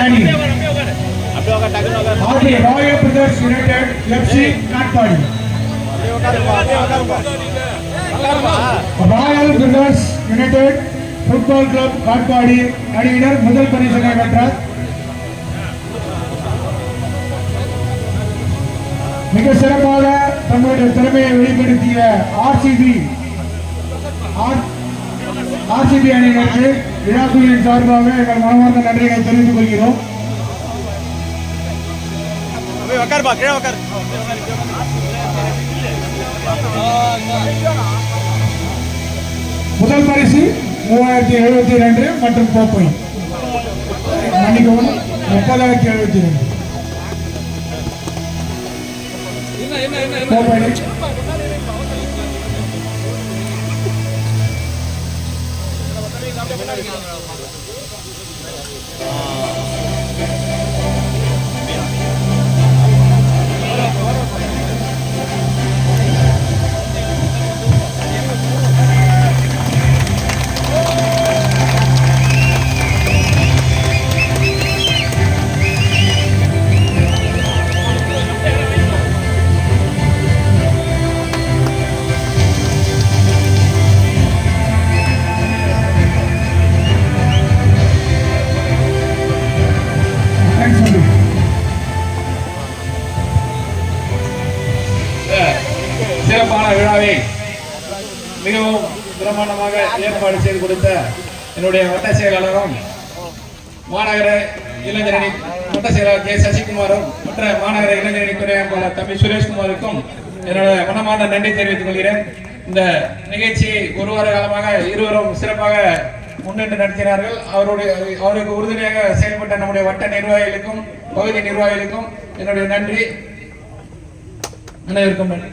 Danny. Army Royal Brothers United FC Katpadi. Royal Brothers United Football Club Katpadi அணியினர் முதல் பரிசினை வென்றார். மிக சிறப்பாக தங்களுடைய திறமையை வெளிப்படுத்திய ஆர்சிபி அணியினருக்கு விழாக்குழுவின் சார்பாக எங்கள் மனமார்ந்த நன்றிகளை தெரிவித்துக் கொள்கிறோம். முதல் பரிசு 3072 மற்றும் கோப்பை மன்னிக்கவும் 3072 கோப்பை. சிறப்பான விழாவை மிகவும் பிரமாண்டமாக ஏற்பாடு செய்து கொடுத்த என்னுடைய வட்ட செயலாளரும் மாநகர இளைஞரணி வட்ட செயலாளர் கே சசிகுமாரும் மற்ற மாநகர இளைஞரணி துறை அமைப்பாளர் தம்பி சுரேஷ்குமாருக்கும் என்னுடைய மனமார்ந்த நன்றி தெரிவித்துக் கொள்கிறேன். இந்த நிகழ்ச்சியை ஒரு வார காலமாக இருவரும் சிறப்பாக முன்னின்று நடத்தினார்கள். அவருக்கு உறுதுணையாக செயல்பட்ட நம்முடைய வட்ட நிர்வாகிகளுக்கும் பகுதி நிர்வாகிகளுக்கும் என்னுடைய நன்றி. அனைவருக்கும் நன்றி.